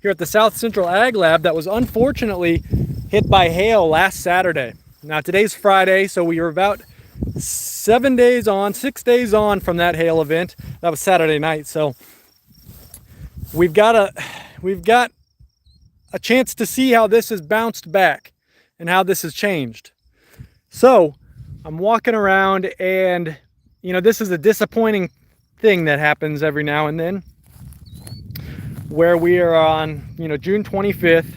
here at the South Central Ag Lab that was unfortunately hit by hail last Saturday. Now today's Friday, so we were about 6 days on from that hail event. That was Saturday night. So we've got a chance to see how this has bounced back and how this has changed. So I'm walking around, and this is a disappointing thing that happens every now and then, where we are on June 25th.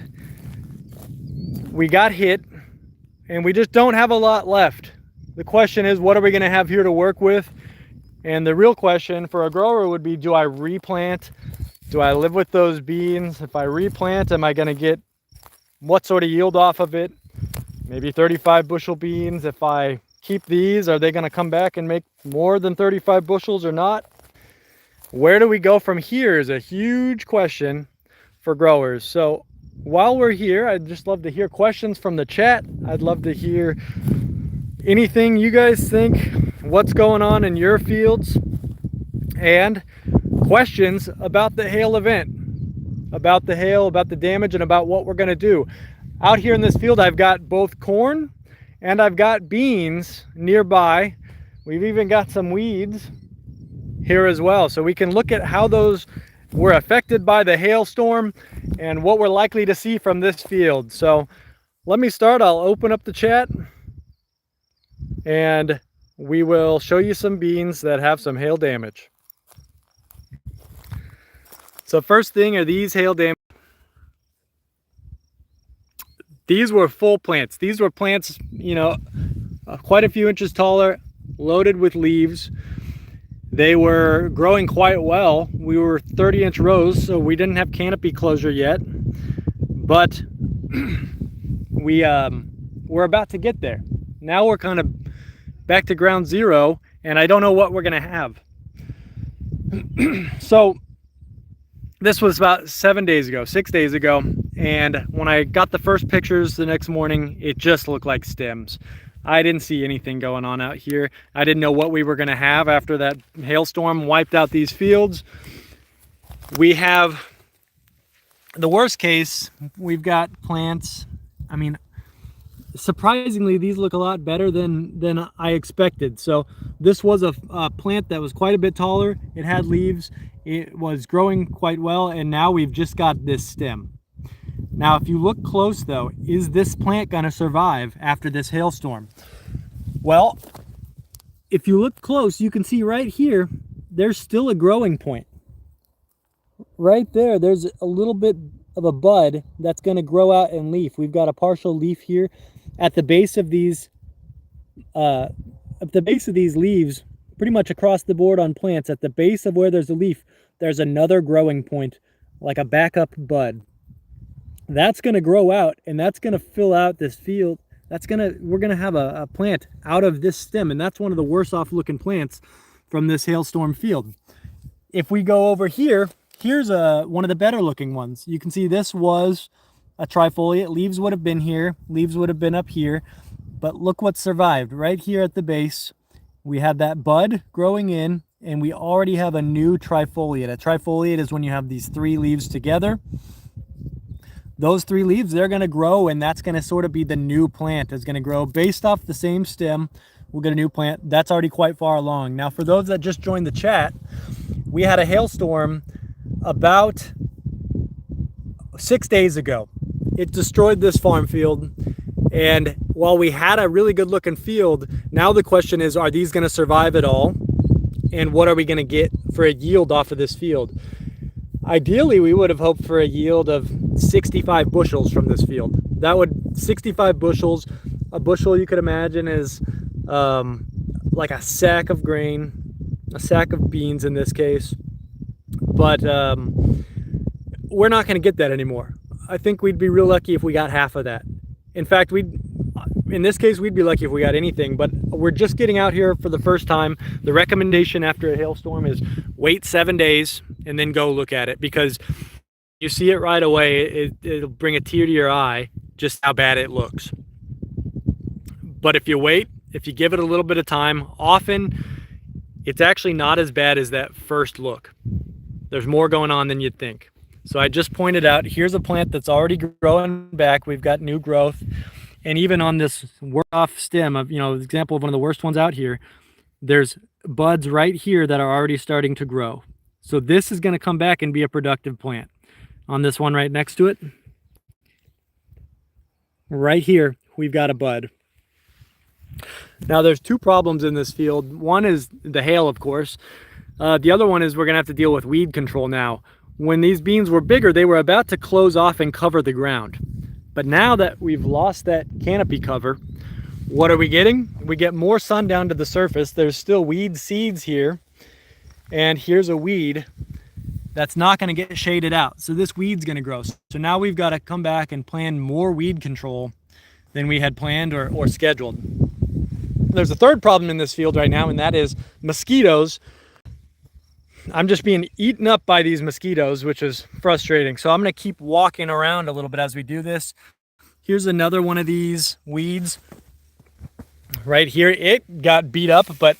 We got hit and we just don't have a lot left. The question is, what are we going to have here to work with? And the real question for a grower would be, do I replant? Do I live with those beans? If I replant, am I going to get what sort of yield off of it? Maybe 35 bushel beans. If I keep these, are they going to come back and make more than 35 bushels or not? Where do we go from here is a huge question for growers. So while we're here, I'd just love to hear questions from the chat. I'd love to hear anything you guys think, what's going on in your fields, and questions about the hail event, about the hail, about the damage, and about what we're going to do. Out here in this field, I've got both corn and I've got beans nearby. We've even got some weeds here as well. So we can look at how those were affected by the hailstorm and what we're likely to see from this field. So let me start. I'll open up the chat and we will show you some beans that have some hail damage. So first thing are these hail damage. These were full plants. These were plants, quite a few inches taller, loaded with leaves. They were growing quite well. We were 30-inch rows, so we didn't have canopy closure yet, but we're about to get there. Now we're kind of back to ground zero, and I don't know what we're gonna have. So this was about 6 days ago, and when I got the first pictures the next morning, it just looked like stems. I didn't see anything going on out here. I didn't know what we were going to have after that hailstorm wiped out these fields. We have the worst case. We've got plants. I mean, surprisingly, these look a lot better than I expected. So this was a plant that was quite a bit taller. It had leaves. It was growing quite well, and now we've just got this stem. Now, if you look close though, is this plant going to survive after this hailstorm? Well, if you look close, you can see right here, there's still a growing point. Right there, there's a little bit of a bud that's going to grow out and leaf. We've got a partial leaf here at the base of these leaves, pretty much across the board on plants. At the base of where there's a leaf, there's another growing point, like a backup bud. That's going to grow out, and that's going to fill out this field. We're going to have a plant out of this stem, and that's one of the worst off looking plants from this hailstorm field. If we go over here, here's one of the better looking ones. You can see this was a trifoliate. Leaves would have been here, leaves would have been up here, but look what survived. Right here at the base, we have that bud growing in, and we already have a new trifoliate. A trifoliate is when you have these three leaves together. Those three leaves, they're going to grow, and that's going to sort of be the new plant. It's going to grow based off the same stem. We'll get a new plant. That's already quite far along. Now, for those that just joined the chat, we had a hailstorm about 6 days ago. It destroyed this farm field, and while we had a really good looking field, now the question is, are these going to survive at all? And what are we going to get for a yield off of this field? Ideally, we would have hoped for a yield of 65 bushels from this field. 65 bushels, a bushel you could imagine is like a sack of grain, a sack of beans in this case. But we're not going to get that anymore. I think we'd be real lucky if we got half of that. In fact, in this case, we'd be lucky if we got anything, but we're just getting out here for the first time. The recommendation after a hailstorm is wait 7 days and then go look at it, because you see it right away. It'll bring a tear to your eye just how bad it looks. But if you wait, if you give it a little bit of time, often it's actually not as bad as that first look. There's more going on than you'd think. So I just pointed out, here's a plant that's already growing back. We've got new growth. And even on this worst-off stem of, example of one of the worst ones out here, there's buds right here that are already starting to grow. So this is going to come back and be a productive plant. On this one right next to it, right here, we've got a bud. Now there's two problems in this field. One is the hail, of course. The other one is we're going to have to deal with weed control now. When these beans were bigger, they were about to close off and cover the ground. But now that we've lost that canopy cover, what are we getting? We get more sun down to the surface. There's still weed seeds here. And here's a weed that's not going to get shaded out. So this weed's going to grow. So now we've got to come back and plan more weed control than we had planned or scheduled. There's a third problem in this field right now, and that is mosquitoes. I'm just being eaten up by these mosquitoes, which is frustrating. So I'm going to keep walking around a little bit as we do this. Here's another one of these weeds right here. It got beat up, but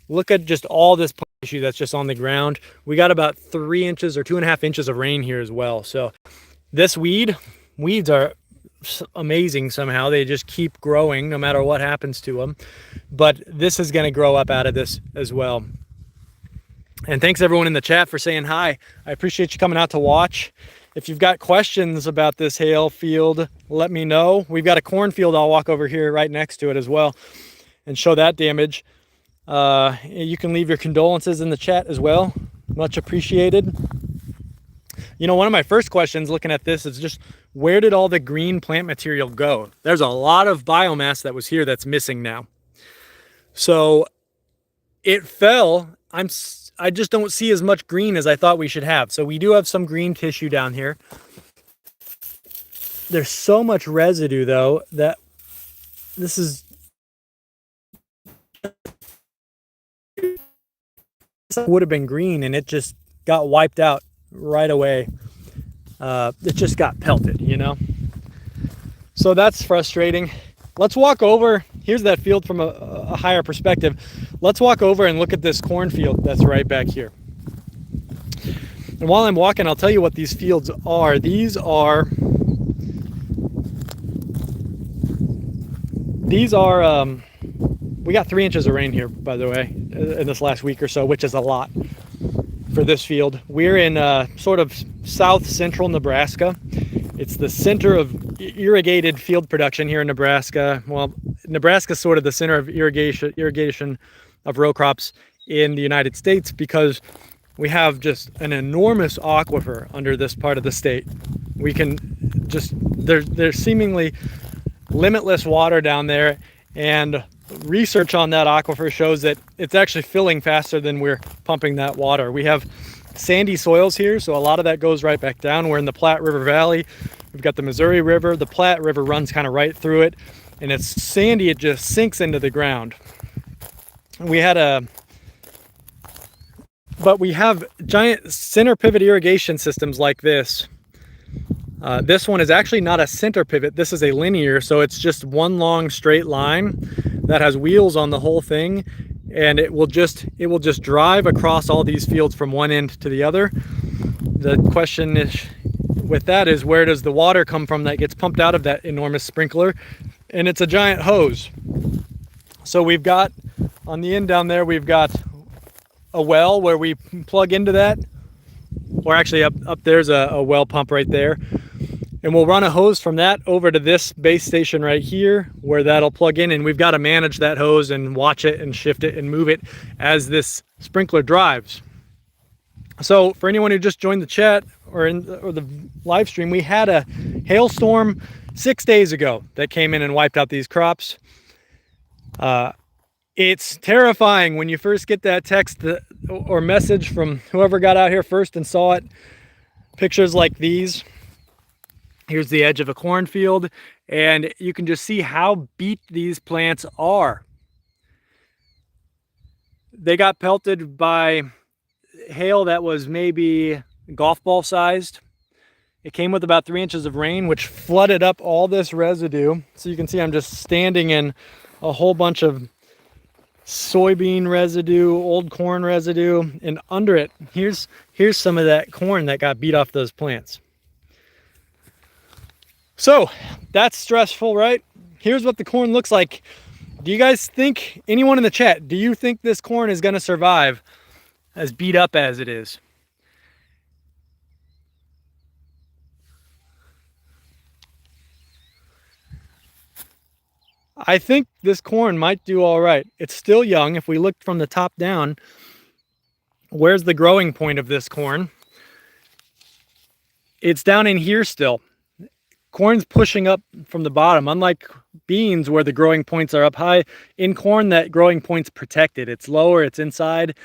look at just all this plant tissue that's just on the ground. We got about 3 inches or 2.5 inches of rain here as well. So this weeds are amazing somehow. They just keep growing no matter what happens to them. But this is going to grow up out of this as well. And thanks everyone in the chat for saying hi. I appreciate you coming out to watch. If you've got questions about this hail field, let me know. We've got a cornfield. I'll walk over here right next to it as well and show that damage. You can leave your condolences in the chat as well. Much appreciated. One of my first questions looking at this is just, where did all the green plant material go? There's a lot of biomass that was here that's missing now. So it fell. I just don't see as much green as I thought we should have. So we do have some green tissue down here. There's so much residue though that this would have been green and it just got wiped out right away. It just got pelted, So that's frustrating. Let's walk over. Here's that field from a higher perspective. Let's walk over and look at this cornfield that's right back here. And while I'm walking, I'll tell you what these fields are. These are we got 3 inches of rain here, by the way, in this last week or so, which is a lot for this field. We're in sort of south central Nebraska. It's the center of irrigated field production here in Nebraska. Well, Nebraska's sort of the center of irrigation of row crops in the United States because we have just an enormous aquifer under this part of the state. We can just, there's seemingly limitless water down there, and research on that aquifer shows that it's actually filling faster than we're pumping that water. We have sandy soils here, so a lot of that goes right back down. We're in the Platte River Valley. We've got the Missouri River. The Platte River runs kind of right through it, and it's sandy. It just sinks into the ground. We have giant center pivot irrigation systems like this. This one is actually not a center pivot. This is a linear, so it's just one long straight line that has wheels on the whole thing, and it will just drive across all these fields from one end to the other. The question is, with that, is where does the water come from that gets pumped out of that enormous sprinkler? And it's a giant hose. So we've got on the end down there, we've got a well where we plug into that, or actually up there's a well pump right there. And we'll run a hose from that over to this base station right here where that'll plug in, and we've got to manage that hose and watch it and shift it and move it as this sprinkler drives. So for anyone who just joined the chat or the live stream, we had a hailstorm 6 days ago that came in and wiped out these crops. It's terrifying when you first get that text or message from whoever got out here first and saw it. Pictures like these. Here's the edge of a cornfield, and you can just see how beat these plants are. They got pelted by hail that was maybe golf ball sized. It came with about 3 inches of rain, which flooded up all this residue. So you can see I'm just standing in a whole bunch of soybean residue, old corn residue, and under it, here's some of that corn that got beat off those plants. So that's stressful, right? Here's what the corn looks like. Do you guys think, anyone in the chat, do you think this corn is going to survive as beat up as it is? I think this corn might do all right. It's still young. If we look from the top down, where's the growing point of this corn? It's down in here still. Corn's pushing up from the bottom, unlike beans where the growing points are up high. In corn, that growing point's protected. It's lower, it's inside.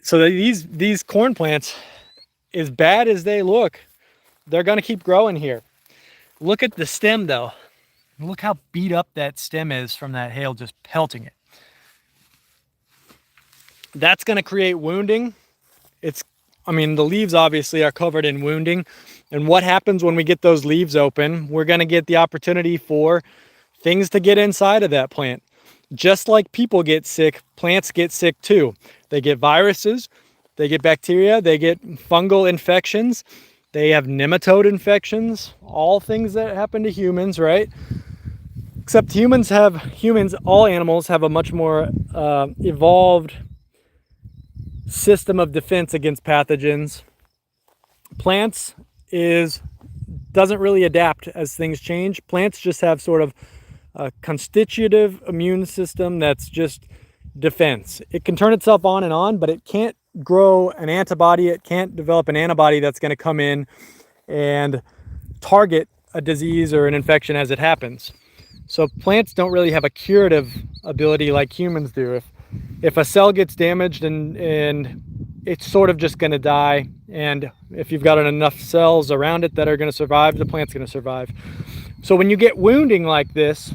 So these corn plants, as bad as they look, they're gonna keep growing here. Look at the stem though. Look how beat up that stem is from that hail just pelting it. That's gonna create wounding. I mean, the leaves obviously are covered in wounding. And what happens when we get those leaves open? We're gonna get the opportunity for things to get inside of that plant. Just like people get sick, plants get sick too. They get viruses, they get bacteria, they get fungal infections, they have nematode infections, all things that happen to humans, right? Except all animals have a much more evolved system of defense against pathogens. Plants doesn't really adapt as things change. Plants just have sort of a constitutive immune system that's just defense. It can turn itself on and on, but it can't grow an antibody. It can't develop an antibody that's going to come in and target a disease or an infection as it happens. So plants don't really have a curative ability like humans do. If a cell gets damaged and it's sort of just going to die, and if you've got enough cells around it that are going to survive, the plant's going to survive. So when you get wounding like this,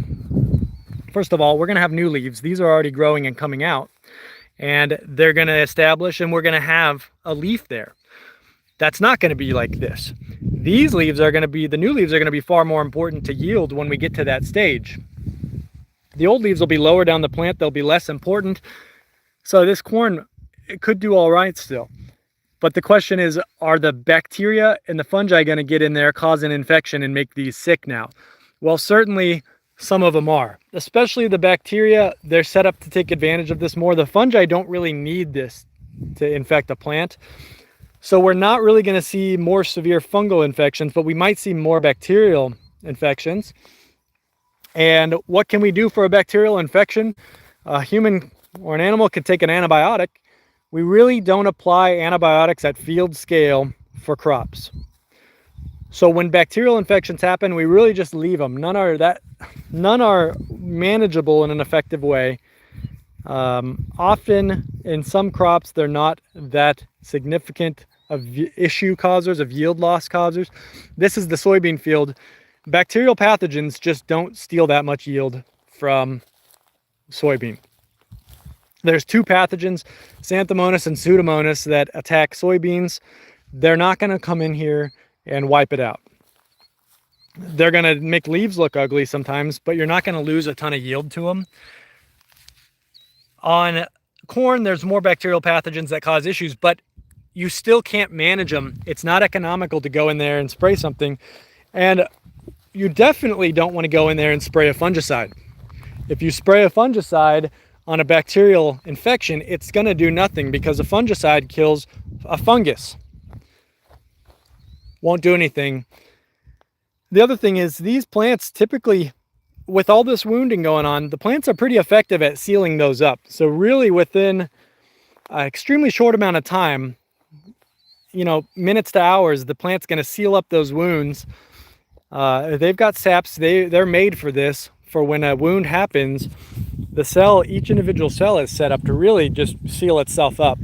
first of all, we're going to have new leaves. These are already growing and coming out, and they're going to establish, and we're going to have a leaf there. That's not going to be like this. The new leaves are going to be far more important to yield when we get to that stage. The old leaves will be lower down the plant. They'll be less important. So this corn, it could do all right still. But the question is, are the bacteria and the fungi going to get in there, cause an infection, and make these sick now? Well, certainly some of them are. Especially the bacteria, they're set up to take advantage of this more. The fungi don't really need this to infect a plant. So we're not really going to see more severe fungal infections, but we might see more bacterial infections. And what can we do for a bacterial infection? A human or an animal can take an antibiotic. We really don't apply antibiotics at field scale for crops. So when bacterial infections happen, we really just leave them. None are manageable in an effective way. Often in some crops, they're not that significant of issue causers, of yield loss causers. This is the soybean field. Bacterial pathogens just don't steal that much yield from soybean. There's two pathogens, Xanthomonas and Pseudomonas, that attack soybeans. They're not going to come in here and wipe it out. They're going to make leaves look ugly sometimes, but you're not going to lose a ton of yield to them. On corn, there's more bacterial pathogens that cause issues, but you still can't manage them. It's not economical to go in there and spray something. And you definitely don't want to go in there and spray a fungicide. If you spray a fungicide on a bacterial infection, it's going to do nothing because a fungicide kills a fungus. Won't do anything. The other thing is these plants typically, with all this wounding going on, the plants are pretty effective at sealing those up. So really within an extremely short amount of time, minutes to hours, the plant's going to seal up those wounds. They've got saps. They're made for this. For when a wound happens, each individual cell is set up to really just seal itself up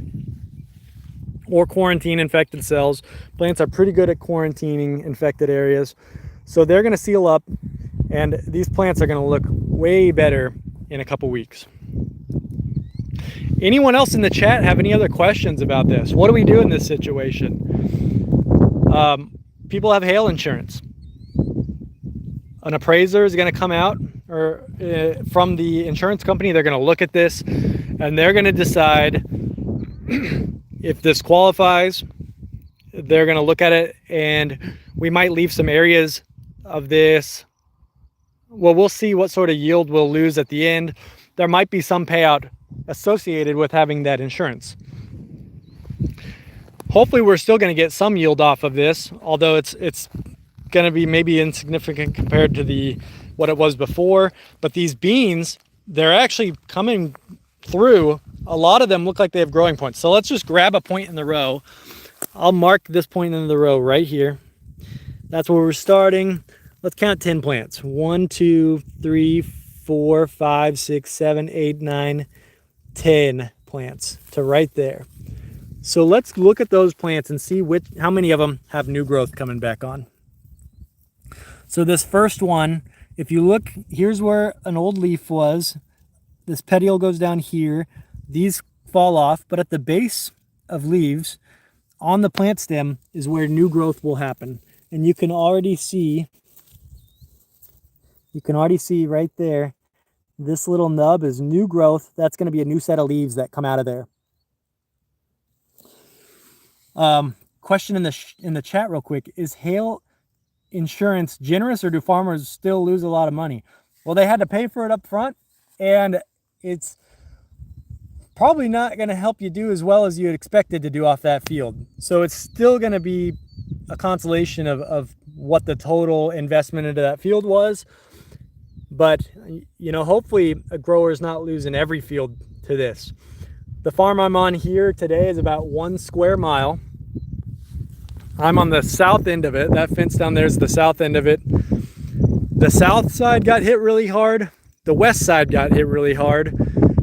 or quarantine infected cells. Plants are pretty good at quarantining infected areas. So they're going to seal up, and these plants are going to look way better in a couple weeks. Anyone else in the chat have any other questions about this? What do we do in this situation? People have hail insurance. An appraiser is going to come out, or from the insurance company, they're going to look at this and they're going to decide if this qualifies. They're going to look at it, and we might leave some areas of this. Well, we'll see what sort of yield we'll lose at the end. There might be some payout associated with having that insurance. Hopefully we're still going to get some yield off of this, although it's going to be maybe insignificant compared to what it was before. But these beans, they're actually coming through. A lot of them look like they have growing points. So let's just grab a point in the row. I'll mark this point in the row right here. That's where we're starting. Let's count 10 plants. 1, 2, 3, 4, 5, 6, 7, 8, 9, 10 plants to right there. So let's look at those plants and see how many of them have new growth coming back on. So this first one, if you look, here's where an old leaf was. This petiole goes down here. These fall off, but at the base of leaves on the plant stem is where new growth will happen. And you can already see right there, this little nub is new growth. That's going to be a new set of leaves that come out of there. Question in the chat real quick: is hail insurance generous, or do farmers still lose a lot of money? Well, they had to pay for it up front, and it's probably not going to help you do as well as you had expected to do off that field. So it's still going to be a consolation of what the total investment into that field was. But, you know, hopefully a grower is not losing every field to this. The farm I'm on here today is about 1 square mile. I'm on the south end of it. That fence down there is the south end of it. The south side got hit really hard. The west side got hit really hard.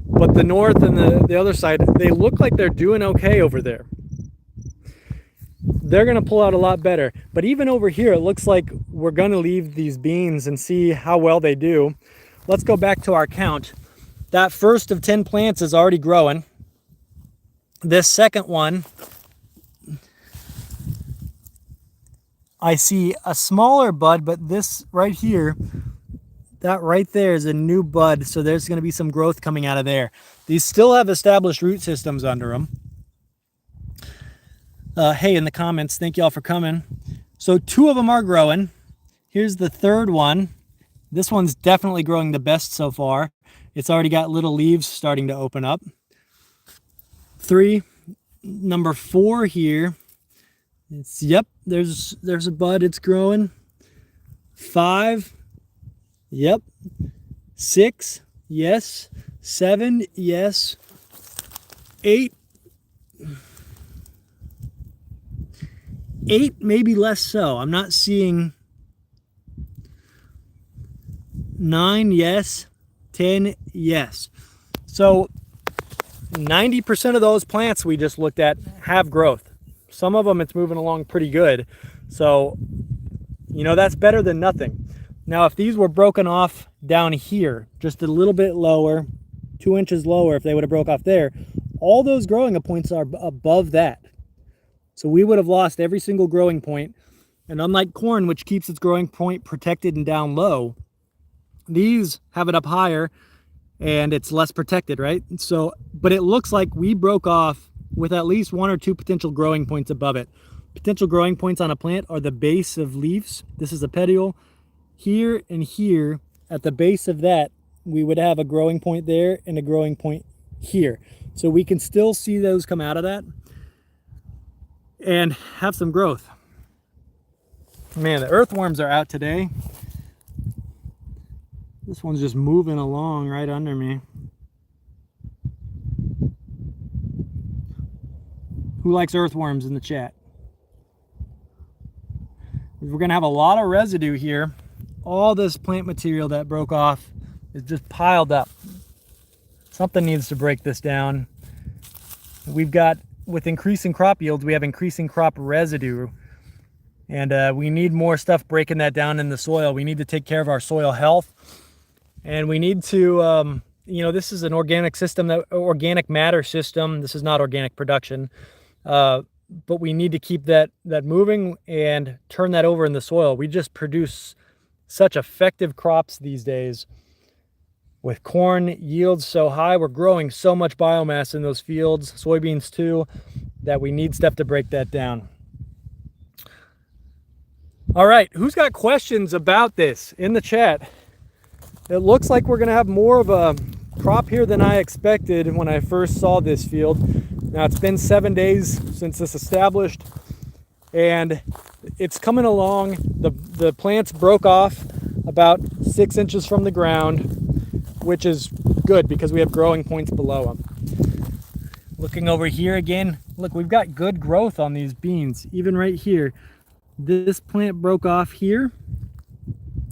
But the north and the other side, they look like they're doing okay over there. They're going to pull out a lot better. But even over here, it looks like we're going to leave these beans and see how well they do. Let's go back to our count. That first of 10 plants is already growing. This second one, I see a smaller bud, but this right here, that right there is a new bud. So there's going to be some growth coming out of there. These still have established root systems under them. Hey, in the comments, thank y'all for coming. So 2 of them are growing. Here's the third one. This one's definitely growing the best so far. It's already got little leaves starting to open up. 3, number 4 here. It's, yep, there's a bud, it's growing. 5, yep. 6, yes. 7, yes. 8, maybe less so. I'm not seeing. 9, yes. 10, yes. So 90% of those plants we just looked at have growth. Some of them it's moving along pretty good. So, you know, that's better than nothing. Now, if these were broken off down here, just a little bit lower, 2 inches lower, if they would have broke off there, all those growing points are above that. So we would have lost every single growing point. And unlike corn, which keeps its growing point protected and down low, these have it up higher and it's less protected, right? So, but it looks like we broke off with at least 1 or 2 potential growing points above it. Potential growing points on a plant are the base of leaves. This is a petiole. Here and here, at the base of that, we would have a growing point there and a growing point here. So we can still see those come out of that and have some growth. Man, the earthworms are out today. This one's just moving along right under me. Who likes earthworms in the chat? We're gonna have a lot of residue here. All this plant material that broke off is just piled up. Something needs to break this down. We've got, with increasing crop yields, we have increasing crop residue. And we need more stuff breaking that down in the soil. We need to take care of our soil health. And we need to, you know, this is an organic system, organic matter system. This is not organic production. But we need to keep that moving and turn that over in the soil. We just produce such effective crops these days. with corn yields so high, we're growing so much biomass in those fields, soybeans too, that we need stuff to break that down. All right, who's got questions about this in the chat? It looks like we're gonna have more of a crop here than I expected when I first saw this field. Now it's been 7 days since this established, and it's coming along. The plants broke off about 6 inches from the ground, which is good because we have growing points below them. Looking over here again, look, we've got good growth on these beans, even right here. This plant broke off here.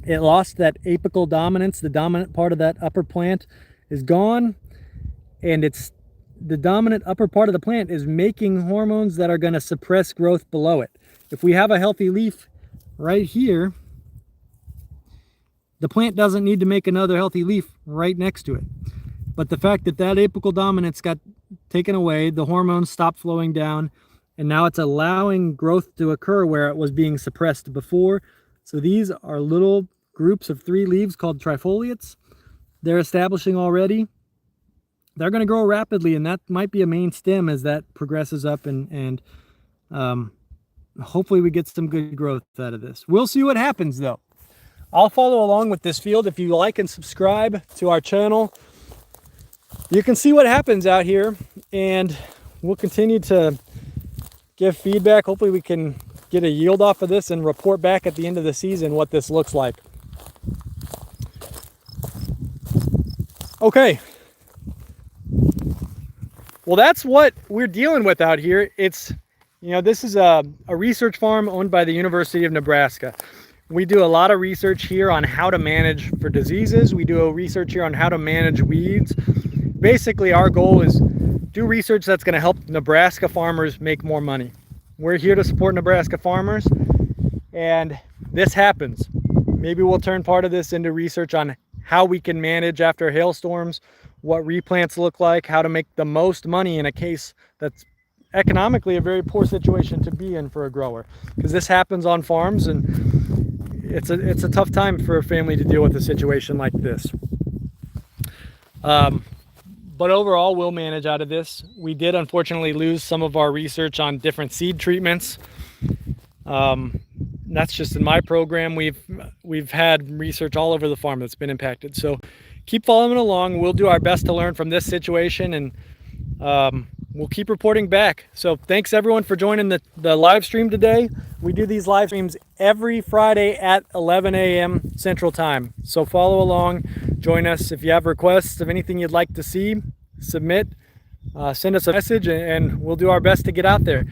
It lost that apical dominance. The dominant part of that upper plant is gone, and it's the dominant upper part of the plant is making hormones that are going to suppress growth below it. If we have a healthy leaf right here, the plant doesn't need to make another healthy leaf right next to it. But the fact that that apical dominance got taken away, the hormones stopped flowing down, and now it's allowing growth to occur where it was being suppressed before. So these are little groups of 3 leaves called trifoliates. They're establishing already. They're going to grow rapidly, and that might be a main stem as that progresses up, and hopefully we get some good growth out of this. We'll see what happens though. I'll follow along with this field. If you like and subscribe to our channel, you can see what happens out here, and we'll continue to give feedback. Hopefully we can get a yield off of this and report back at the end of the season what this looks like. Okay. Well, that's what we're dealing with out here. It's, you know, this is a research farm owned by the University of Nebraska. We do a lot of research here on how to manage for diseases. We do a research here on how to manage weeds. Basically, our goal is do research that's going to help Nebraska farmers make more money. We're here to support Nebraska farmers, and this happens. Maybe we'll turn part of this into research on how we can manage after hailstorms, what replants look like, how to make the most money in a case that's economically a very poor situation to be in for a grower, because this happens on farms, and it's a tough time for a family to deal with a situation like this. But overall, we'll manage out of this. We did unfortunately lose some of our research on different seed treatments. That's just in my program. We've had research all over the farm that's been impacted. So keep following along. We'll do our best to learn from this situation, and we'll keep reporting back. So thanks everyone for joining the live stream today. We do these live streams every Friday at 11 a.m. Central Time. So follow along, join us. If you have requests of anything you'd like to see, submit, send us a message, and we'll do our best to get out there.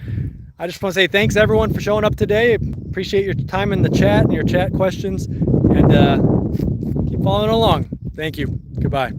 I just want to say thanks everyone for showing up today. Appreciate your time in the chat and your chat questions, and keep following along. Thank you. Goodbye.